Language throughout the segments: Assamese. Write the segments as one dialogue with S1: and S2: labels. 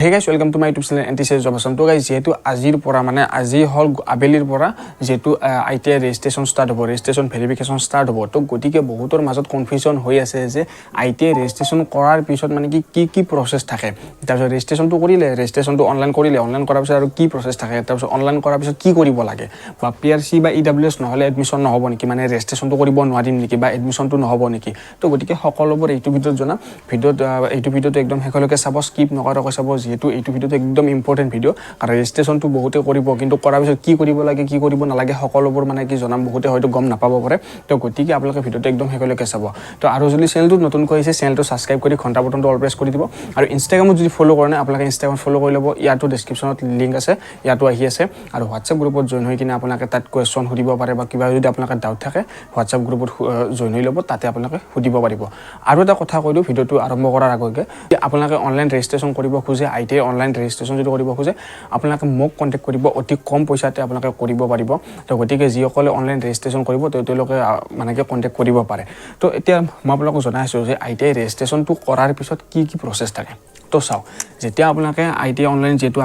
S1: Hey guys, welcome to my YouTube channel NTCS Job Assam. So guys, jehetu azir pora mane aji hol abelir pora jehetu ITI registration start hobo, registration verification start hobo. To gotike bohutor majot confusion hoi ase je ITI registration korar pisot mane ki process thake. Tar registration to korile, registration to online korar pisot aru ki process thake. Tar online korar pisot ki koribo lage. Ba PRC ba EWS নহলে admission নহব niki mane registration to koribo nwarim niki ba admission to nohobo niki. To gotike hokolobor eitu video jona video to ekdom hekoleke sabo skip nokara sabo যেটো এইটো ভিডিওটো একদম ইম্পৰ্টেন্ট ভিডিও আৰু ৰেজিষ্ট্ৰেচনটো বহুতে কৰিব কিন্তু কৰাৰ পিছত কি কৰিব লাগে কি কৰিব নালাগে সকলোবোৰ মানে কি জনাম বহুতে হয়তো গম নাপাব পাৰে তো গতিকে আপোনালোকে ভিডিওটো একদম হেকলৈকে চাব তো আৰু যদি চেনেলটো নতুন কৈছে চেনেলটো সাবস্ক্ৰাইব কৰি ঘণ্টা বটনটো অল প্ৰেছ কৰি দিব আৰু ইনষ্টাগ্ৰামত যদি ফলো কৰে না আপোনালোকে ইনষ্টাগ্ৰাম ফলো কৰি ল'ব ইয়াতো ডেসক্ৰিপচনত লিংক আছে ইয়াতো আহি আছে আৰু হোৱাটছআপ গ্ৰুপত জয়েন হৈ কিনে আপোনালোকে তাত কোৱেশ্চন সুধিব পাৰে বা কিবা যদি আপোনালোকৰ ডাউট থাকে হোৱাটছআপ গ্ৰুপত জয়েন হৈ ল'ব তাতে আপোনালোকে সুধিব পাৰিব আৰু এটা কথা কৈ দিও ভিডিওটো আৰম্ভ কৰাৰ আগতে আপোনালোকে অনলাইন ৰেজিষ্ট্ৰেচন কৰিব খোজে ITI অনলাইন ৰেজিষ্ট্ৰেচন যদি কৰিব খোজে আপোনালোকে মোক কন্টাক্ট কৰিব অতি কম পইচাতে আপোনালোকে কৰিব পাৰিব তো গতিকে যিসকলে অনলাইন ৰেজিষ্ট্ৰেচন কৰিব তেওঁলোকে মানে কি কন্টাক্ট কৰিব পাৰে তো এতিয়া মই আপোনালোকক জনাইছো যে ITI ৰেজিষ্ট্ৰেচনটো কৰাৰ পিছত কি প্ৰচেছ থাকে তো চাও যেতিয়া আপোনালোকে ITI অনলাইন যেটো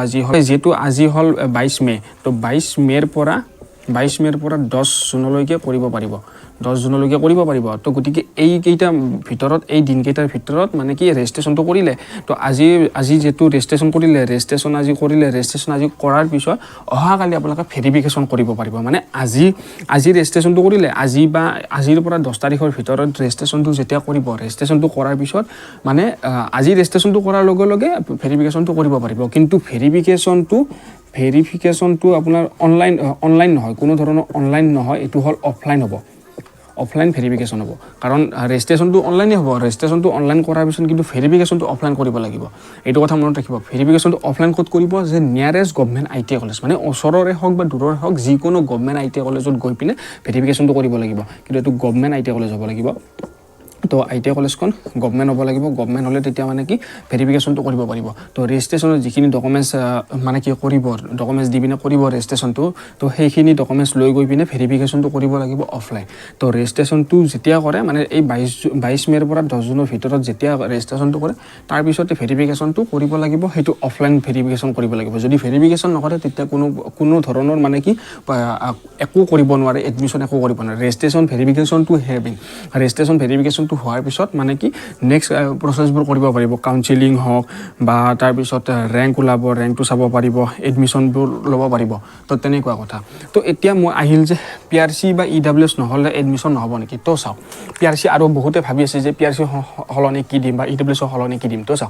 S1: আজি হল 22 মে তো 22 মেৰ পৰা 10 জুনলৈকে কৰিব পাৰিব 10 জুনলৈকে কৰিব পাৰিব তো গতিকে এই কেইটা ভিতৰত এই দিন কেইটাৰ ভিতৰত মানে কি ৰেজিষ্ট্ৰেচনটো কৰিলে তো আজি যেটো ৰেজিষ্ট্ৰেচন ৰেজিষ্ট্ৰেচন আজি কৰাৰ পিছত অহা কালি আপোনালোকে ভেৰিফিকেচন কৰিব পাৰিব মানে আজি ৰেজিষ্ট্ৰেচনটো কৰিলে আজিৰ পৰা 10 তাৰিখৰ ভিতৰত ৰেজিষ্ট্ৰেচনটো যেতিয়া কৰিব ৰেজিষ্ট্ৰেচনটো কৰাৰ পিছত মানে আজি ৰেজিষ্ট্ৰেচনটো কৰাৰ লগে লগে ভেৰিফিকেচনটো কৰিব পাৰিব কিন্তু ভেৰিফিকেচনটো আপোনাৰ অনলাইন নহয় কোনো ধৰণৰ অনলাইন নহয় এটো হল অফলাইন হ'ব অফলাইন ভেৰিফিকেচন হ'ব কাৰণ ৰেজিষ্ট্ৰেচনটো অনলাইনে হ'ব ৰেজিষ্ট্ৰেচনটো অনলাইন কৰাৰ পিছত কিন্তু ভেৰিফিকেচনটো অফলাইন কৰিব লাগিব এইটো কথা মনত ৰাখিব ভেৰিফিকেচনটো অফলাইন ক'ত কৰিব যে নিয়াৰেষ্ট গভৰ্নমেণ্ট ITI কলেজ মানে ওচৰৰে হওক বা দূৰৰে হওক যিকোনো গভৰ্নমেণ্ট ITI কলেজত গৈ পিনে ভেৰিফিকেচনটো কৰিব লাগিব কিন্তু এটো গভৰ্নমেণ্ট ITI কলেজ হ'ব লাগিব তো ITI কলেজখন গভৰ্নমেণ্ট হ'ব লাগিব গভৰ্নমেণ্ট হলে তেতিয়া মানে কি ভেৰিফিকেচনটো কৰিব পাৰিব তো ৰেজিষ্ট্ৰেচনৰ যিখিনি ডকুমেন্টছ মানে কি কৰিব ডকুমেন্টছ দি পিনে কৰিব ৰেজিষ্ট্ৰেচনটো তো সেইখিনি ডকুমেন্টছ লৈ গৈ পিনে ভেৰিফিকেচনটো কৰিব লাগিব অফলাইন তো ৰেজিষ্ট্ৰেচনটো যেতিয়া কৰে মানে এই 22 মেৰ পৰা 10 জুনৰ ভিতৰত যেতিয়া ৰেজিষ্ট্ৰেচনটো কৰে তাৰ পিছতে ভেৰিফিকেচনটো কৰিব লাগিব হেতু অফলাইন ভেৰিফিকেচন কৰিব লাগিব যদি ভেৰিফিকেচন নকৰে তেতিয়া কোনো ধৰণৰ মানে কি একো কৰিব নোৱাৰে এডমিশন একো কৰিব নোৱাৰে ৰেজিষ্ট্ৰেচন ভেৰিফিকেচনটো হেভিং ৰেজিষ্ট্ৰেচন ভেৰিফিকেচনটো হোৱাৰ পিছত মানে কি নেক্সট প্ৰসেছবোৰ কৰিব পাৰিব কাউন্সেলিং হওক বা তাৰ পিছত ৰেংক ওলাব ৰেংকটো চাব পাৰিব এডমিশনবোৰ ল'ব পাৰিব তো তেনেকুৱা কথা তো এতিয়া মই আহিল যে PRC বা EWS নহলে এডমিশন নহব নেকি তো চাও PRC আৰু বহুতে ভাবি আছে যে PRC হলনি কি দিম বা EWS হলনি কি দিম তো চাও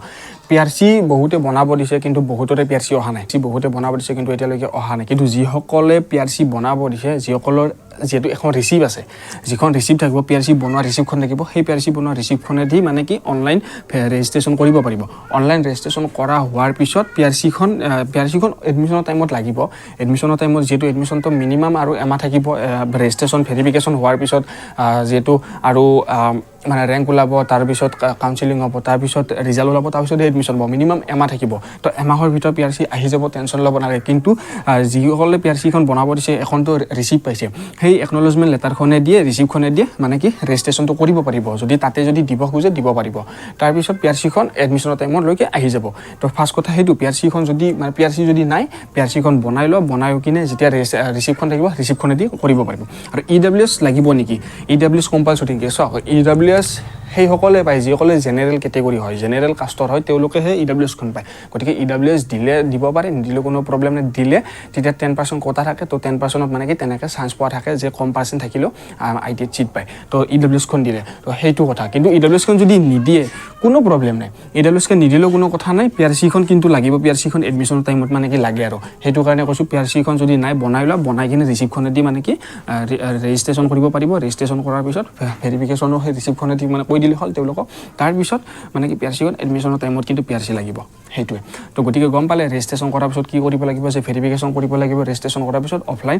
S1: PRC বহুতে বনাব দিছে কিন্তু বহুতৰে PRC অহা নাই বহুতে বনাব দিছে কিন্তু এতিয়ালৈকে অহা নাই কিন্তু যিসকলে PRC বনাব দিছে যিসকলৰ যেটো এখন ৰিসিভ আছে যিখন ৰিসিভ থাকিব PRC বনোৱা ৰিসিভখন থাকিব সেই PRC বনোৱা ৰিসিভখনে দি মানে কি অনলাইন ৰেজিষ্ট্ৰেচন কৰিব পাৰিব অনলাইন ৰেজিষ্ট্ৰেচন কৰা হোৱাৰ পিছত PRC খন এডমিশনৰ টাইমত লাগিব এডমিশনৰ টাইমত যেটো এডমিশনটো মিনিমাম আৰু এমাহ থাকিব ৰেজিষ্ট্ৰেচন ভেৰিফিকেচন হোৱাৰ পিছত যেটো আৰু মানে ৰেংক ওলাব তাৰ পিছত কাউন্সেলিং হ'ব তাৰ পিছত ৰিজাল্ট ওলাব তাৰ পিছত এডমিশন হ'ব মিনিমাম এমাহ থাকিব তো এমাহৰ ভিতৰত PRC আহি যাব টেনচন ল'ব নালাগে কিন্তু যিসকলে PRC খন বনাব দিছে এখনটো ৰিসিভ পাইছে সেই একনলেজমেন্ট লেটাৰখনে দিয়ে ৰিসিভখনে দিয়ে মানে কি ৰেজিষ্ট্ৰেচনটো কৰিব পাৰিব যদি তাতে যদি দিব খোজে দিব পাৰিব তাৰ পিছত PRC খন এডমিশনৰ টাইমত লৈকে আহি যাব তো ফাৰ্স্ট কথা হেতু PRC খন যদি মানে PRC যদি নাই PRC খন বনাই কিনে যেতিয়া ৰিসিভখন থাকিব ৰিসিভখনে দি কৰিব পাৰিব আৰু EWS লাগিব নেকি EWS কম্পালসৰি নেকি সো EWS সেই সকলে পায় যিসকলে জেনাৰেল ক্যাটেগৰী হয় জেনাৰেল কাষ্টৰ হয় তেওঁলোকে হে EWS খন পায় গতিকে EWS দিলে দিব পাৰে নিদিলে কোনো প্ৰবলেম নাই দিলে তেতিয়া 10% কোটা থাকে তো 10%ত মানে কি তেনেকে চান্স পোৱা থাকে যে কম পাৰ্সেন্ট থাকিলো ITI চিট পায় তো EWS খন দিলে তো হেতু কথা কিন্তু EWS খন যদি নিদিয়ে কোনো প্ৰবলেম নাই EWS খন নিদিলে কোনো কথা নাই PRC খন কিন্তু লাগিব PRC খন এডমিশনৰ টাইমত মানে কি লাগে আৰু হেতু কাৰণে কৈছো PRC খন যদি নাই বনাই কিনে ৰিসিভখনে দি মানে কি ৰেজিষ্ট্ৰেচন কৰিব পাৰিব ৰেজিষ্ট্ৰেচন কৰাৰ পিছত ভেৰিফিকেচনৰ সেই ৰিসিভখনে দি মানে কৈ দিলে হল তেওঁলোকক তাৰ পিছত মানে কি PRC খন এডমিশনৰ টাইমত কিন্তু PRC লাগিব হেতুৱে তো গতিকে গম পালে ৰেজিষ্ট্ৰেচন কৰাৰ পিছত কি কৰিব লাগিব যে ভেৰিফিকেচন কৰিব লাগিব ৰেজিষ্ট্ৰেচন কৰাৰ পিছত অফলাইন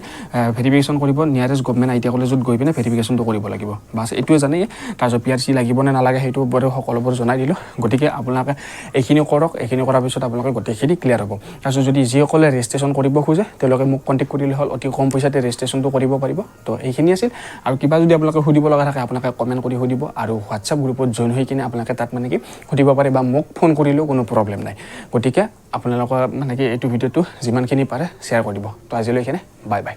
S1: ভেৰিফিকেচন কৰিব নিয়াৰেষ্ট গভৰ্নমেণ্ট ITI কলেজত গৈ পিনে ভেৰিফিকেচনটো কৰিব লাগিব বাস এটোৱে জানে তাৰপিছত PRC লাগিব নে নালাগে হেতু বৰে সকলোবোৰ জনাই দিলো গতিকে আপোনালোকে এইখিনি কৰক এইখিনি কৰাৰ পিছত আপোনালোকে গোটেইখিনি ক্লিয়াৰ হ'ব তাৰপিছত যদি যিসকলে ৰেজিষ্ট্ৰেচন কৰিব খোজে তেওঁলোকে মোক কন্টাক্ট কৰিলে হল অতি কম পইচাতে ৰেজিষ্ট্ৰেচনটো কৰিব পাৰিব তো এইখিনি আছিল আৰু কিবা যদি আপোনালোকে সুধিব লগা থাকে আপোনালোকে কমেন্ট কৰি সুধিব আৰু হোৱাটছআপ গ্ৰুপত জইন হৈ কিনে আপোনালোকে তাত মানে কি সুধিব পাৰে বা মোক ফোন কৰিলেও কোনো প্ৰব্লেম নাই গতিকে আপোনালোকৰ মানে কি এইটো ভিডিঅ'টো যিমানখিনি পাৰে শ্বেয়াৰ কৰিব তো আজিলৈ এইখিনি বাই বাই